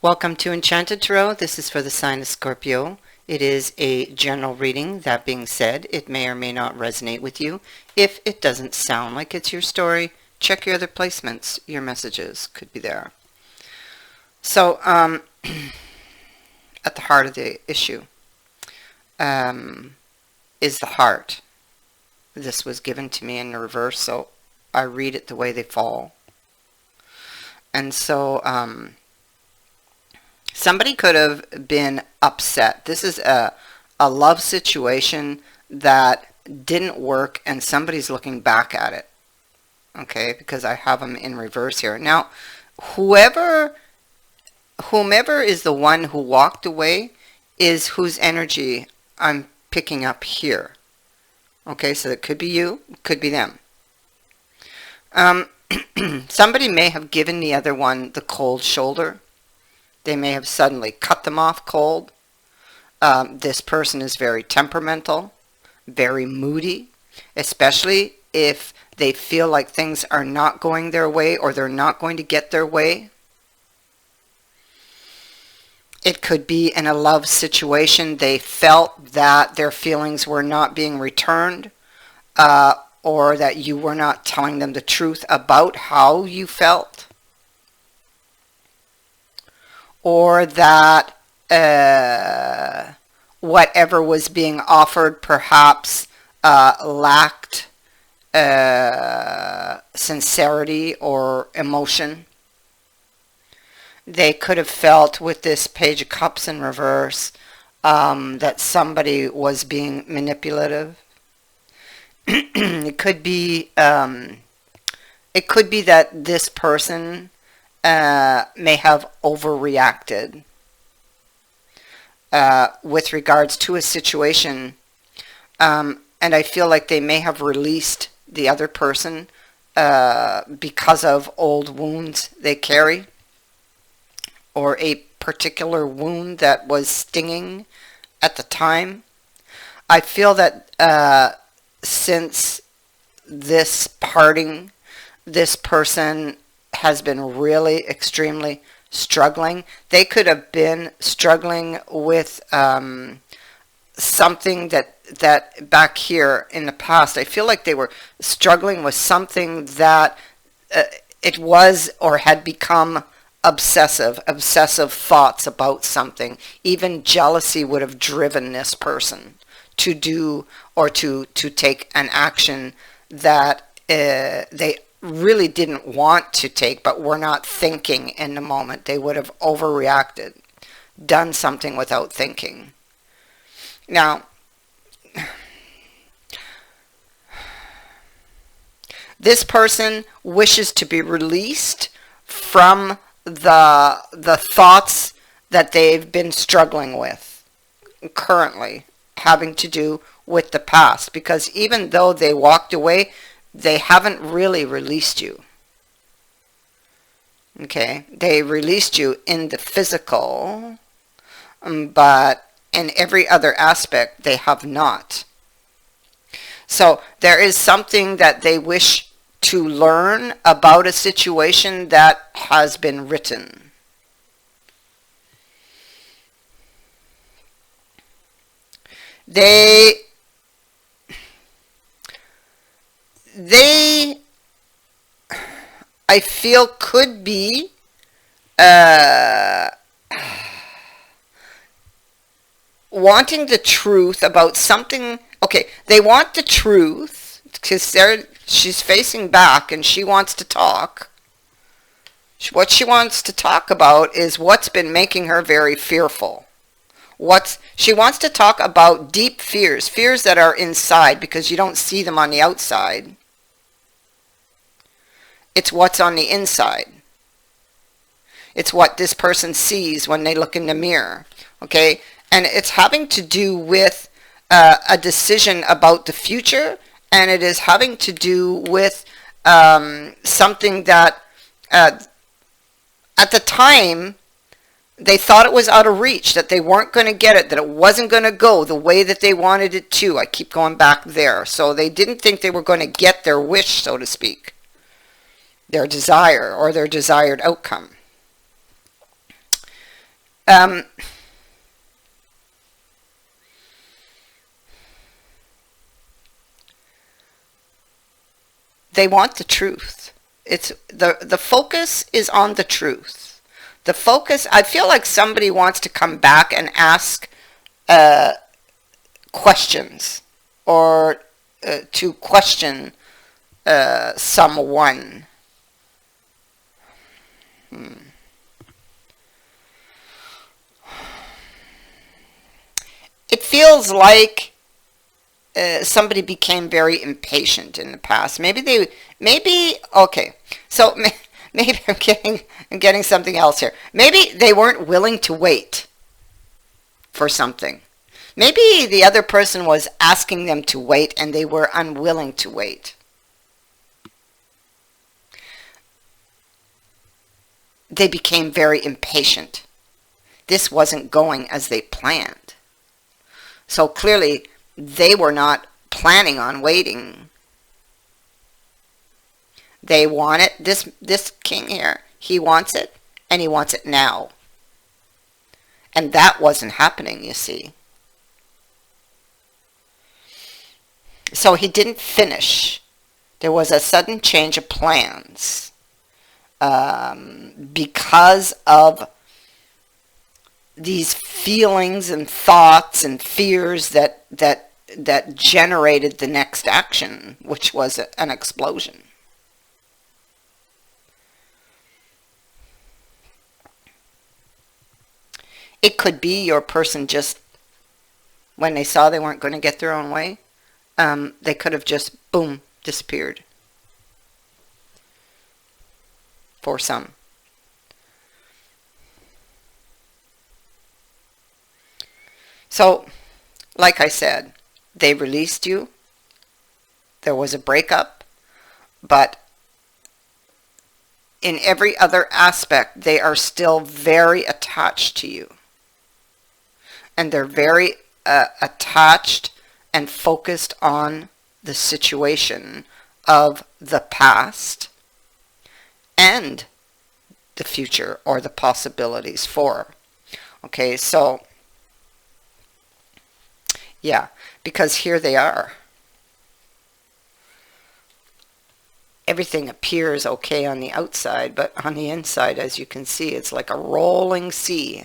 Welcome to Enchanted Tarot. This is for the sign of Scorpio. It is a general reading. That being said, it may or may not resonate with you. If it doesn't sound like it's your story, check your other placements. Your messages could be there. So, at the heart of the issue is the heart. This was given to me in reverse, so I read it the way they fall. And so, somebody could have been upset. This is a love situation that didn't work and somebody's looking back at it. Okay, because I have them in reverse here. Now, whomever is the one who walked away is whose energy I'm picking up here. Okay, so it could be you, it could be them. Somebody may have given the other one the cold shoulder. They may have suddenly cut them off cold. This person is very temperamental, very moody, especially if they feel like things are not going their way or they're not going to get their way. It could be in a love situation. They felt that their feelings were not being returned, or that you were not telling them the truth about how you felt. Or that whatever was being offered perhaps lacked sincerity or emotion. They could have felt with this Page of Cups in reverse that somebody was being manipulative. It could be that this person may have overreacted with regards to a situation, and I feel like they may have released the other person because of old wounds they carry, or a particular wound that was stinging at the time. I feel that since this parting, this person has been really extremely struggling. They could have been struggling with something that back here in the past, I feel like they were struggling with something that it was or had become obsessive thoughts about something. Even jealousy would have driven this person to do or to take an action that they really didn't want to take, but were not thinking in the moment. They would have overreacted, done something without thinking. Now, this person wishes to be released from the thoughts that they've been struggling with currently, having to do with the past, because even though they walked away, they haven't really released you. Okay, they released you in the physical, but in every other aspect they have not. So there is something that they wish to learn about a situation that has been written. They I feel could be wanting the truth about something. Okay, they want the truth because she's facing back and she wants to talk. What she wants to talk about is what's been making her very fearful. She wants to talk about deep fears that are inside because you don't see them on the outside. It's what's on the inside. It's what this person sees when they look in the mirror. Okay? And it's having to do with a decision about the future, and it is having to do with something that at the time they thought it was out of reach, that they weren't going to get it, that it wasn't going to go the way that they wanted it to. I keep going back there. So they didn't think they were going to get their wish, so to speak, their desire or their desired outcome. Um, they want the truth. It's the focus is on the truth. The focus, I feel like somebody wants to come back and ask questions, or to question someone. It feels like somebody became very impatient in the past. Okay. So maybe I'm getting something else here. Maybe they weren't willing to wait for something. Maybe the other person was asking them to wait and they were unwilling to wait. They became very impatient. This wasn't going as they planned. So clearly they were not planning on waiting. They want it. This king here, he wants it, and he wants it now. And that wasn't happening, you see. So he didn't finish. There was a sudden change of plans because of these feelings and thoughts and fears that generated the next action, which was an explosion. It could be your person just, when they saw they weren't going to get their own way, they could have just, boom, disappeared. For some. So, like I said, they released you. There was a breakup, but in every other aspect, they are still very attached to you. And they're very attached and focused on the situation of the past and the future, or the possibilities for. Okay, so yeah, because here they are. Everything appears okay on the outside, but on the inside, as you can see, it's like a rolling sea.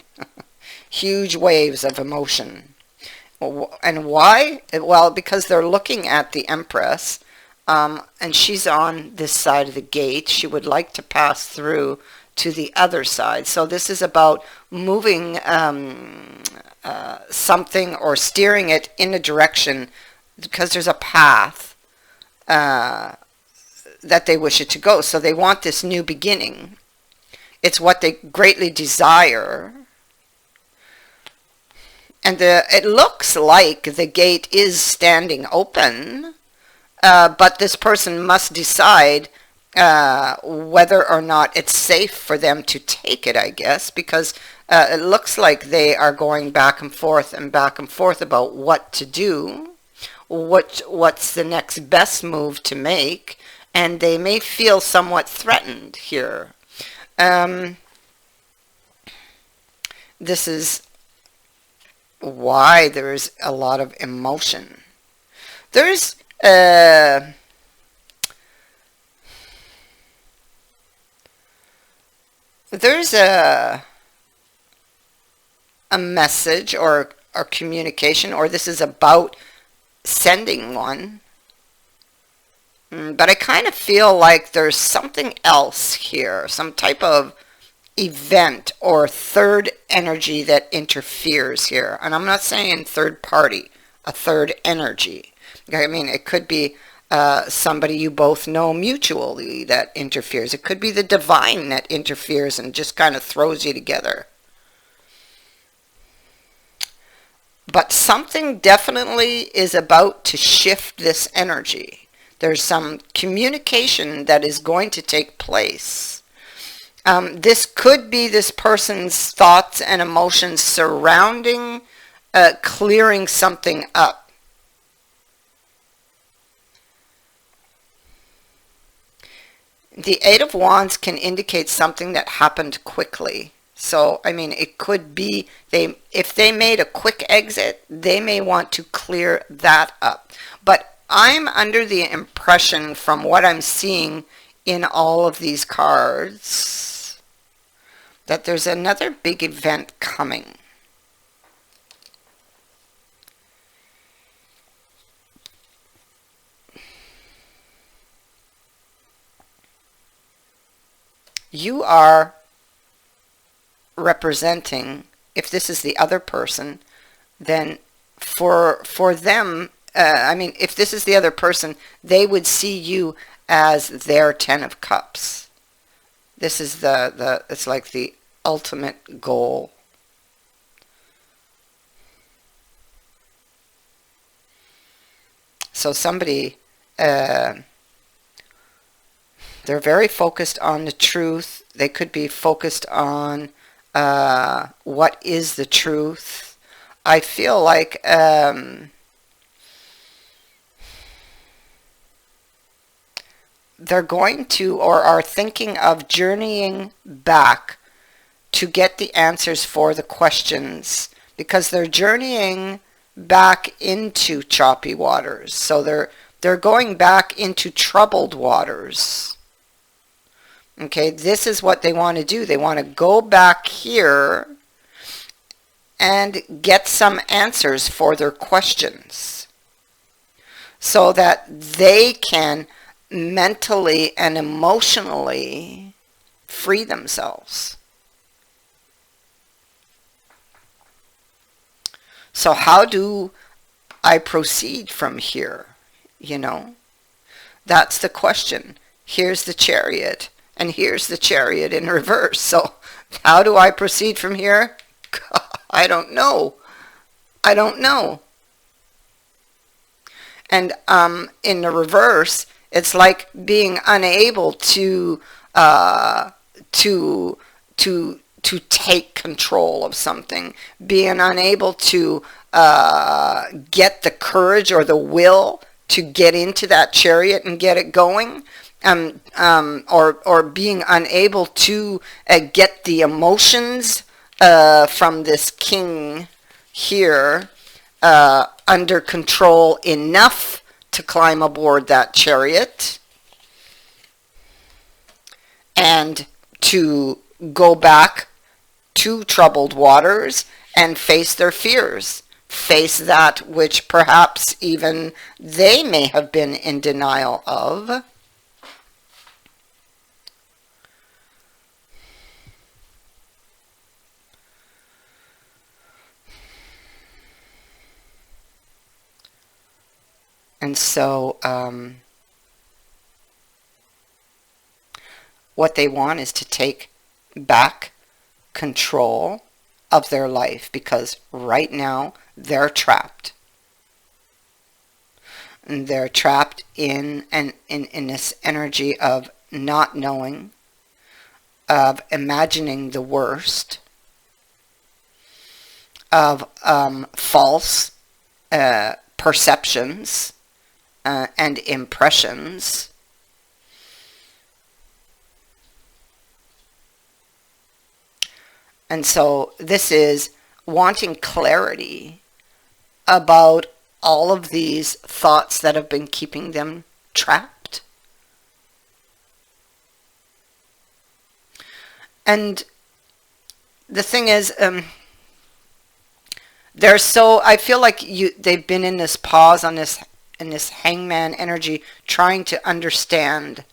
Huge waves of emotion. And why? Well, because they're looking at the Empress, and she's on this side of the gate. She would like to pass through to the other side. So this is about moving something, or steering it in a direction, because there's a path that they wish it to go. So they want this new beginning. It's what they greatly desire. And it looks like the gate is standing open, but this person must decide whether or not it's safe for them to take it, I guess, because it looks like they are going back and forth about what to do, what's the next best move to make, and they may feel somewhat threatened here. This is why there's a lot of emotion. There's a message, or communication, or this is about sending one. But I kind of feel like there's something else here, some type of event or third energy that interferes here. And I'm not saying third party, a third energy. I mean, it could be somebody you both know mutually that interferes. It could be the divine that interferes and just kind of throws you together. But something definitely is about to shift this energy. There's some communication that is going to take place. This could be this person's thoughts and emotions surrounding clearing something up. The Eight of Wands can indicate something that happened quickly. So, I mean, it could be if they made a quick exit, they may want to clear that up. But I'm under the impression from what I'm seeing in all of these cards that there's another big event coming. You are representing, if this is the other person, then for them, I mean, if this is the other person, they would see you as their Ten of Cups. This is it's like the ultimate goal. So somebody, they're very focused on the truth. They could be focused on what is the truth. I feel like they're going to, or are thinking of journeying back to get the answers for the questions, because they're journeying back into choppy waters. So they're going back into troubled waters. Okay, this is what they want to do. They want to go back here and get some answers for their questions so that they can mentally and emotionally free themselves. So how do I proceed from here? You know, that's the question. Here's the Chariot, and here's the Chariot in reverse. So how do I proceed from here? I don't know. I don't know. And in the reverse, it's like being unable to take control of something, being unable to get the courage or the will to get into that chariot and get it going, or being unable to get the emotions from this king here under control enough to climb aboard that chariot and to go back to troubled waters and face their fears, face that which perhaps even they may have been in denial of. And so what they want is to take back control of their life, because right now they're trapped. And they're trapped in this energy of not knowing, of imagining the worst, of false perceptions and impressions. And so this is wanting clarity about all of these thoughts that have been keeping them trapped. And the thing is, they're so, I feel like they've been in this pause on this, in this hangman energy, trying to understand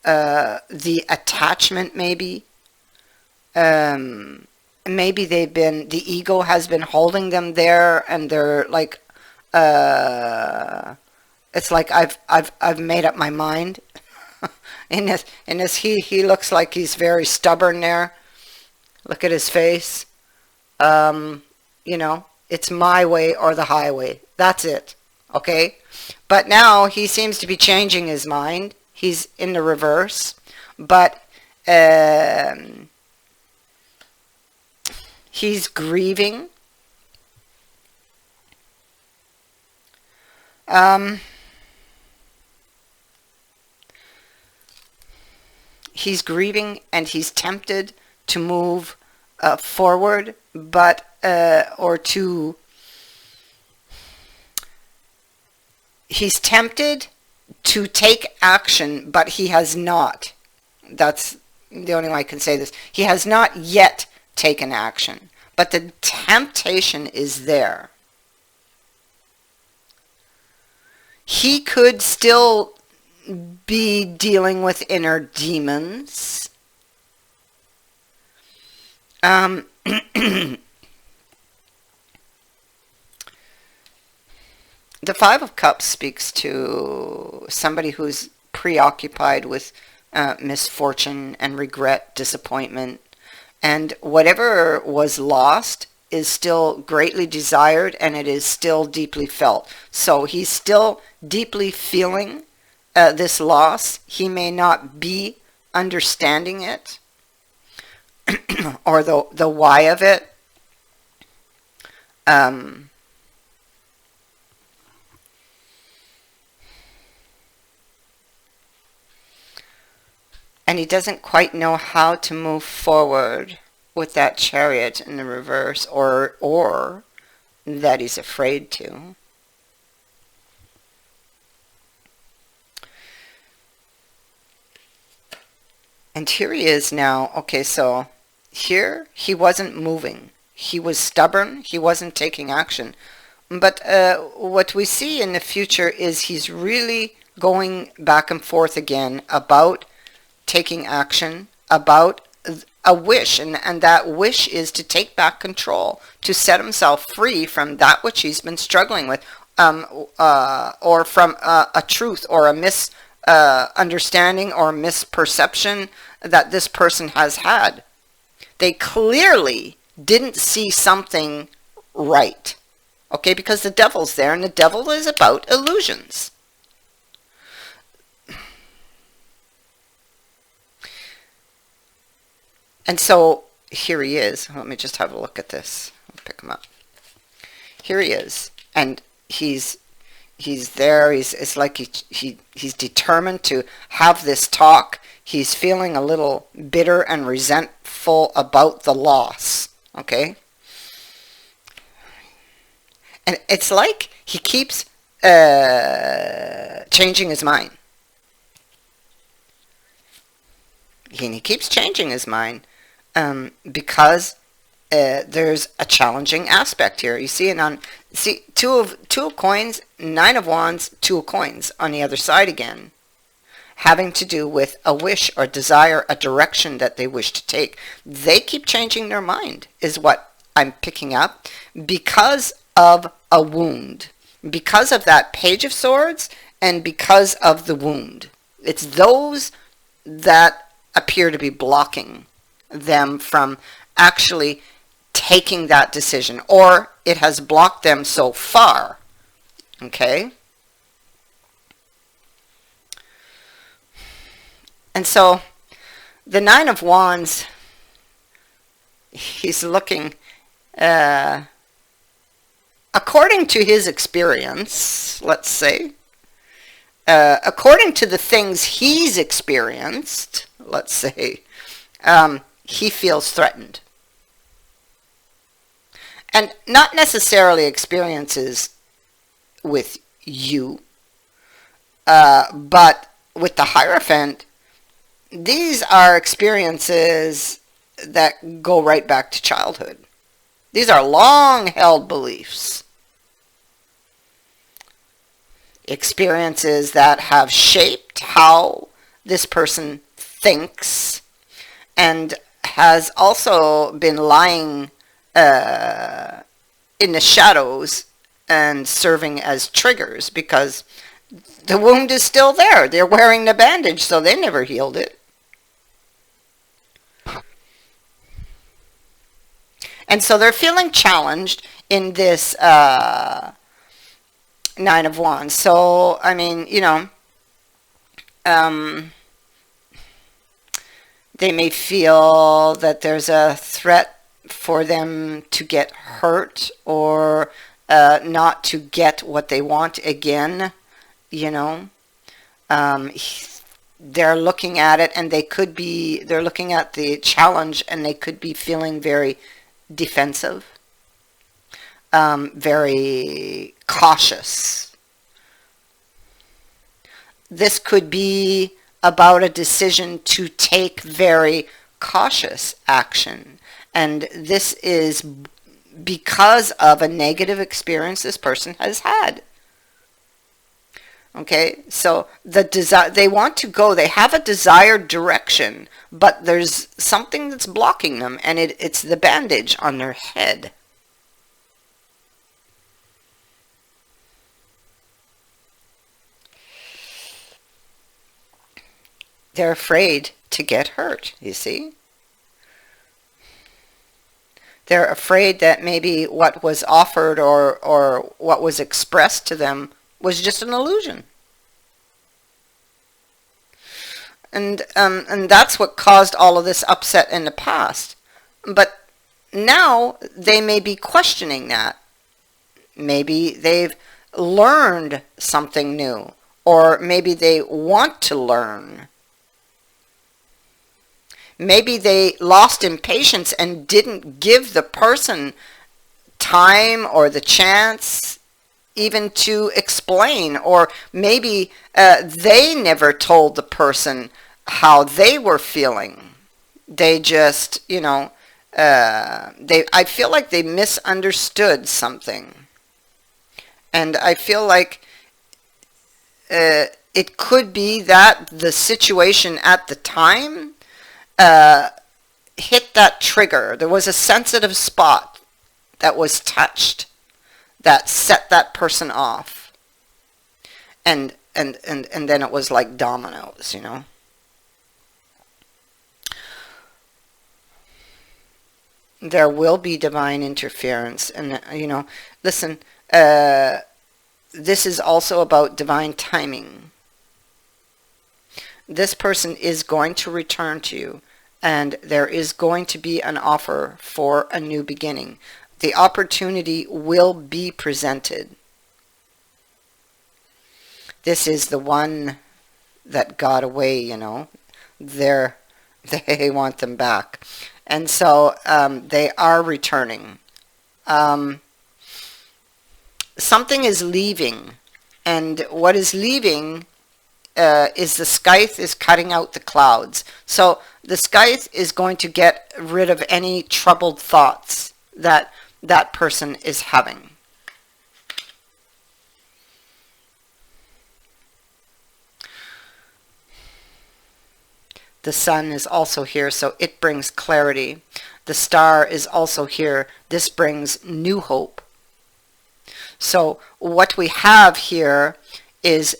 the attachment maybe. Maybe they've been, the ego has been holding them there, and they're like, it's like I've made up my mind. in this he looks like he's very stubborn there. Look at his face. You know, it's my way or the highway. That's it. Okay? But now he seems to be changing his mind. He's in the reverse. But he's grieving. He's grieving, and he's tempted to move forward, but or to, he's tempted to take action, but he has not. That's the only way I can say this. He has not yet taken action, but the temptation is there. He could still be dealing with inner demons. The Five of Cups speaks to somebody who's preoccupied with misfortune and regret, disappointment, and whatever was lost is still greatly desired, and it is still deeply felt. So he's still deeply feeling this loss. He may not be understanding it or the why of it. And he doesn't quite know how to move forward with that Chariot in the reverse, or that he's afraid to. And here he is now. Okay, so here he wasn't moving. He was stubborn. He wasn't taking action. But what we see in the future is he's really going back and forth again about taking action, about a wish, and that wish is to take back control, to set himself free from that which he's been struggling with, or from a truth or a misunderstanding or misperception that this person has had. They clearly didn't see something right, okay, because the devil's there, and the devil is about illusions. And so here he is. Let me just have a look at this. I'll pick him up. Here he is, and he's there. It's like he's determined to have this talk. He's feeling a little bitter and resentful about the loss. Okay, and it's like he keeps changing his mind. He keeps changing his mind. Because there's a challenging aspect here. You see it on two of coins, 9 of wands, 2 of coins on the other side again, having to do with a wish or desire, a direction that they wish to take. They keep changing their mind, is what I'm picking up, because of a wound, because of that Page of Swords, and because of the wound. It's those that appear to be blocking them from actually taking that decision, or it has blocked them so far. Okay, and so the 9 of wands, he's looking according to his experience, let's say, according to the things he's experienced, let's say, he feels threatened. And not necessarily experiences with you, but with the Hierophant, these are experiences that go right back to childhood. These are long-held beliefs. Experiences that have shaped how this person thinks, and has also been lying in the shadows and serving as triggers, because the wound is still there. They're wearing the bandage, so they never healed it. And so they're feeling challenged in this 9 of wands. So, I mean, you know, they may feel that there's a threat for them to get hurt, or not to get what they want again, you know. they're looking at it, and they're looking at the challenge, and they could be feeling very defensive, very cautious. This could be about a decision to take very cautious action. And this is because of a negative experience this person has had. Okay, so they want to go, they have a desired direction, but there's something that's blocking them, and it's the bandage on their head. They're afraid to get hurt, you see. They're afraid that maybe what was offered or what was expressed to them was just an illusion. And that's what caused all of this upset in the past. But now they may be questioning that. Maybe they've learned something new, or maybe they want to learn. Maybe they lost impatience and didn't give the person time or the chance even to explain, or maybe they never told the person how they were feeling. They just, I feel like they misunderstood something. And I feel like it could be that the situation at the time hit that trigger. There was a sensitive spot that was touched that set that person off. And then it was like dominoes, There will be divine interference. And, listen, this is also about divine timing. This person is going to return to you, and there is going to be an offer for a new beginning. The opportunity will be presented. This is the one that got away, they want them back. And so they are returning. Something is leaving, and what is leaving is the scythe is cutting out the clouds. So the scythe is going to get rid of any troubled thoughts that that person is having. The sun is also here, so it brings clarity. The star is also here. This brings new hope. So what we have here is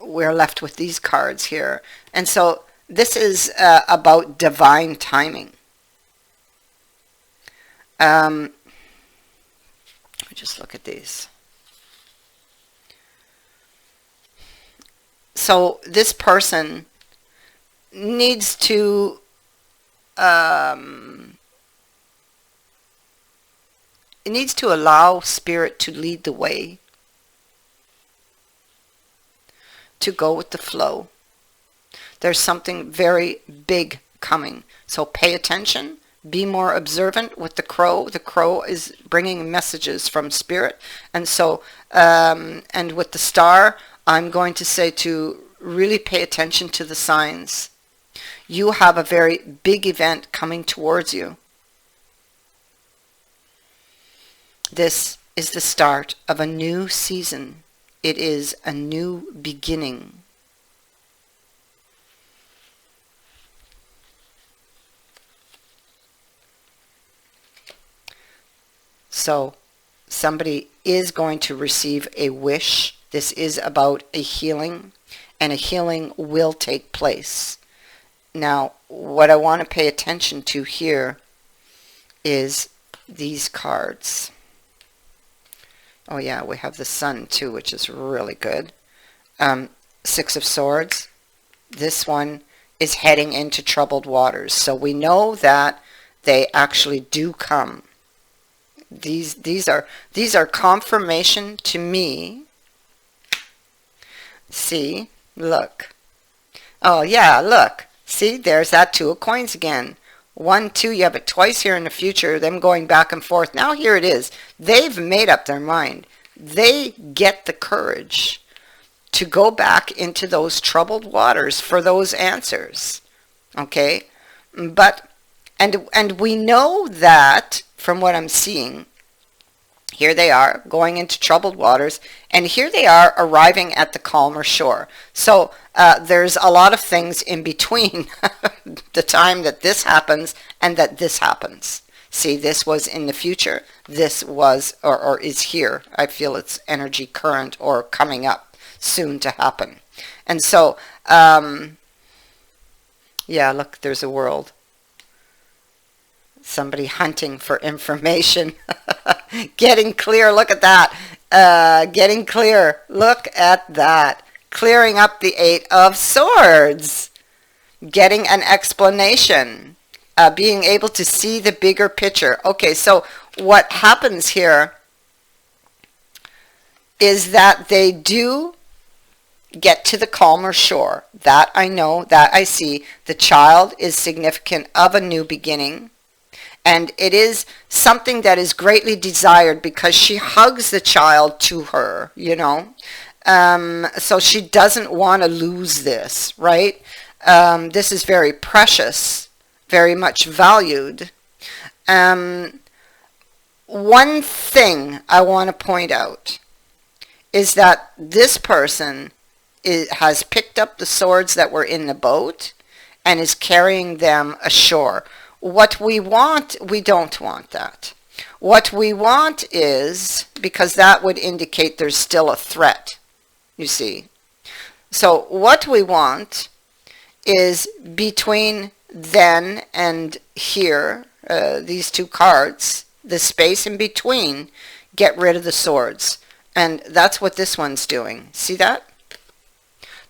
we're left with these cards here. And so this is about divine timing. Let me just look at these. So this person needs to allow Spirit to lead the way, to go with the flow. There's something very big coming. So pay attention. Be more observant with the crow. The crow is bringing messages from Spirit. And so, and with the star, I'm going to say to really pay attention to the signs. You have a very big event coming towards you. This is the start of a new season. It is a new beginning. So somebody is going to receive a wish. This is about a healing, and a healing will take place. Now, what I want to pay attention to here is these cards. Oh yeah, we have the sun too, which is really good. Six of Swords. This one is heading into troubled waters. So we know that they actually do come. These are confirmation to me. See, Look. Oh, yeah, look. See, there's that 2 of coins again. 1, 2, yeah, but twice here in the future, them going back and forth. Now here it is. They've made up their mind. They get the courage to go back into those troubled waters for those answers. Okay? But, and we know that, from what I'm seeing, here they are going into troubled waters, and here they are arriving at the calmer shore. So there's a lot of things in between the time that this happens and that this happens. See, this was in the future. This was, or is here. I feel it's energy current or coming up soon to happen. And so, yeah, look, there's a world. Somebody hunting for information. Getting clear, look at that. Getting clear, look at that. Clearing up the 8 of Swords. Getting an explanation. Being able to see the bigger picture. Okay, so what happens here is that they do get to the calmer shore. That I know, that I see. The child is significant of a new beginning. And it is something that is greatly desired because she hugs the child to her, you know. So she doesn't want to lose this, right? This is very precious, very much valued. One thing I want to point out is that this person has picked up the swords that were in the boat and is carrying them ashore. What we want, we don't want that. What we want is, because that would indicate there's still a threat, you see. So what we want is between then and here, these 2 cards, the space in between, get rid of the swords. And that's what this one's doing. See that?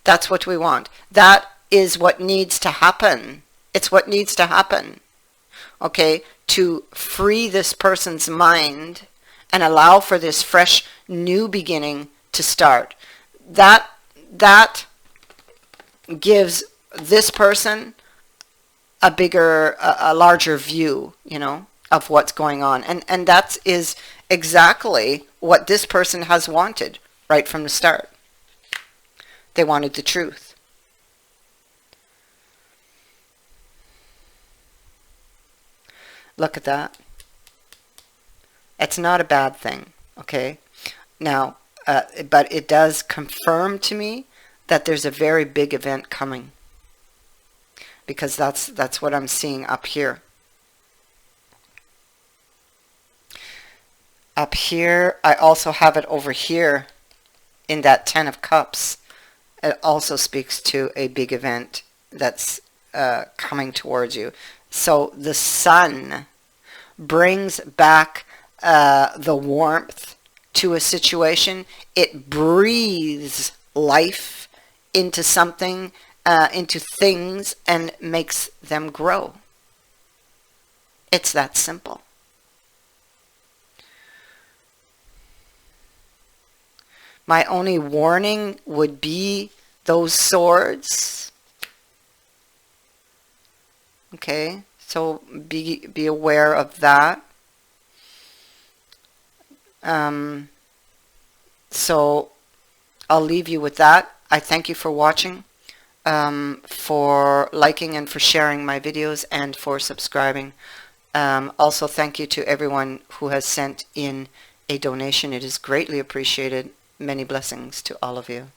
That's what we want. That is what needs to happen. It's what needs to happen. Okay, to free this person's mind and allow for this fresh new beginning to start. That gives this person a bigger, a larger view, you know, of what's going on. And that is exactly what this person has wanted right from the start. They wanted the truth. Look at that. It's not a bad thing, okay? Now, but it does confirm to me that there's a very big event coming, because that's what I'm seeing up here. Up here, I also have it over here in that 10 of Cups. It also speaks to a big event that's coming towards you. So the sun brings back the warmth to a situation. It breathes life into something, into things, and makes them grow. It's that simple. My only warning would be those swords. Okay, so be aware of that. So I'll leave you with that. I thank you for watching, for liking and for sharing my videos, and for subscribing. Also, thank you to everyone who has sent in a donation. It is greatly appreciated. Many blessings to all of you.